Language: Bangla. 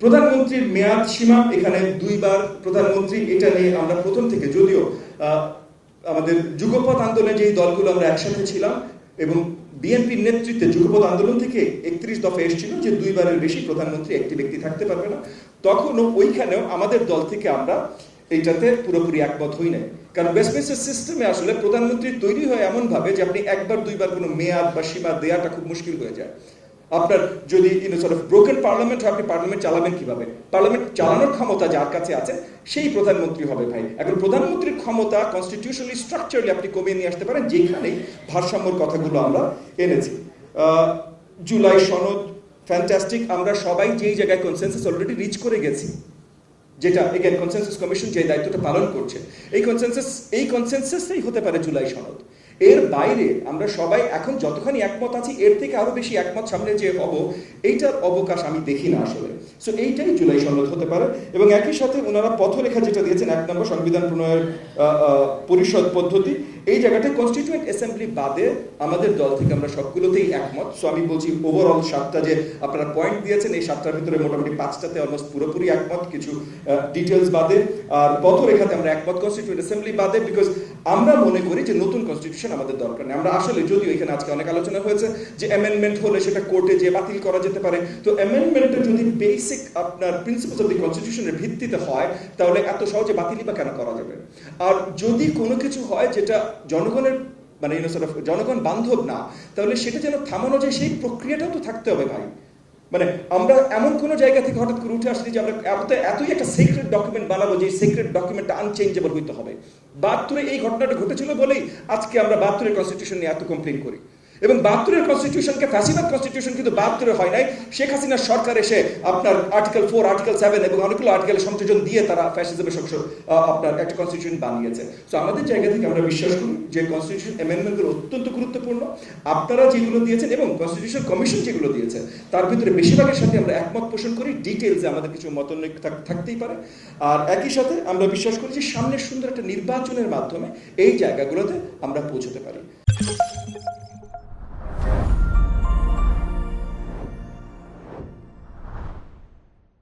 প্রধানমন্ত্রীর মেয়াদ সীমা, এখানে দুইবার প্রধানমন্ত্রী, এটা নিয়ে আমরা প্রথম থেকে, যদিও আমাদের যুগপৎ আন্দোলনে যেই দলগুলো আমরা একসাথে ছিলাম এবং বিএনপির নেতৃত্বে যুগপৎ আন্দোলন থেকে 31 দফা এসেছিল যে দুইবারের বেশি প্রধানমন্ত্রী একটি ব্যক্তি থাকতে পারবে না, তখনও ওইখানেও আমাদের দল থেকে আমরা এইটাতে পুরোপুরি একমত হই নাই। কারণ ওয়েস্টমিনস্টার সিস্টেমে আসলে প্রধানমন্ত্রী তৈরি হয় এমনভাবে যে আপনি একবার দুইবার কোনো মেয়াদ বা সীমা দেওয়াটা খুব মুশকিল হয়ে যায়। আপনার যদি ব্রোকেন পার্লামেন্ট হয়, আপনি পার্লামেন্ট চালাবেন কিভাবে? পার্লামেন্ট চালানোর ক্ষমতা যার কাছে আছে সেই প্রধানমন্ত্রী হবে ভাই। এখন প্রধানমন্ত্রীর ক্ষমতা কনস্টিটিউশনালি স্ট্রাকচারালি আপনি কমিয়ে নিয়ে আসতে পারেন, যেখানেই ভারসাম্যর কথাগুলো আমরা এনেছি। জুলাই সনদ ফ্যান্টাস্টিক, আমরা সবাই যেই জায়গায় কনসেনসাস অলরেডি রিচ করে গেছি, যেটা এগেন কনসেনসাস কমিশন যে দায়িত্বটা পালন করছে, এই কনসেনসাসই হতে পারে জুলাই সনদ। এর বাইরে আমরা সবাই এখন যতখানি একমত আছি, এর থেকে আরো বেশি একমত সামনে যে হব, এইটার অবকাশ আমি দেখি না আসলে। সো এইটাই জুলাই সনদ হতে পারে। এবং একই সাথে ওনারা পথরেখা যেটা দিয়েছেন, 1 নম্বর সংবিধান প্রণয়ের পরিষদ পদ্ধতি, এই জায়গাটায় কনস্টিটিউয়েন্ট অ্যাসেম্বলি বাদে আমাদের দল থেকে আমরা সবগুলোতেই একমত। সো আমি বলছি ওভারঅল 7টা যে আপনারা পয়েন্ট দিয়েছেন, এই 7টার ভিতরে মোটামুটি 5টাতে অলমোস্ট পুরোপুরি একমত, কিছু ডিটেলস বাদে। আর পথরেখাতে আমরা একমত কনস্টিটিউয়েন্ট অ্যাসেম্বলি বাদে, বিকজ আমরা মনে করি যে নতুন কনস্টিটিউশন আমাদের দরকার নেই। আমরা আসলে, যদিও এখানে আজকে অনেক আলোচনা হয়েছে যে অ্যামেন্ডমেন্ট হলে সেটা কোর্টে যে বাতিল করা যেতে পারে, তো অ্যামেন্ডমেন্টটা যদি বেসিক আপনার প্রিন্সিপালস অফ দি কনস্টিটিউশনের ভিত্তিতে হয়, তাহলে এত সহজে বাতিলই বা কেন করা যাবে? আর যদি কোনো কিছু হয় যেটা জনগণের মানে জনগণ বান্ধব না, তাহলে সেটা যেন থামানো যায়, সেই প্রক্রিয়াটাও তো থাকতে হবে ভাই। মানে আমরা এমন কোনো জায়গা থেকে হঠাৎ করে উঠে আসছি যে আমরা এতই একটা সিক্রেট ডকুমেন্ট বানাবো যে সিক্রেট ডকুমেন্টটা আনচেঞ্জেবল হইতে হবে। 72-এ এই ঘটনাটা ঘটেছিল বলেই আজকে আমরা 72-এর কনস্টিটিউশন নিয়ে এত কমপ্লেন করি। এবং 72-এর কনস্টিটিউশনকে ফ্যাসিবাদ কনস্টিটিউশন কিন্তু 72-এ হয় নাই। শেখ হাসিনার সরকার এসে আপনার আর্টিকেল 4, আর্টিকেল 7 এবং অনেকগুলো আর্টিকেলের সংযোজন দিয়ে তারা ফ্যাসিজমের আপনার একটা কনস্টিটিউশন বানিয়েছে। তো আমাদের জায়গা থেকে আমরা বিশ্বাস করি যে কনস্টিটিউশন অ্যামেন্ডমেন্টগুলো অত্যন্ত গুরুত্বপূর্ণ। আপনারা যেগুলো দিয়েছেন এবং কনস্টিটিউশন কমিশন যেগুলো দিয়েছে, তার ভিতরে বেশিরভাগের সাথে আমরা একমত পোষণ করি। ডিটেলসে আমাদের কিছু মতানৈক্য থাকতেই পারে। আর একই সাথে আমরা বিশ্বাস করি যে সামনের সুন্দর একটা নির্বাচনের মাধ্যমে এই জায়গাগুলোতে আমরা পৌঁছতে পারি।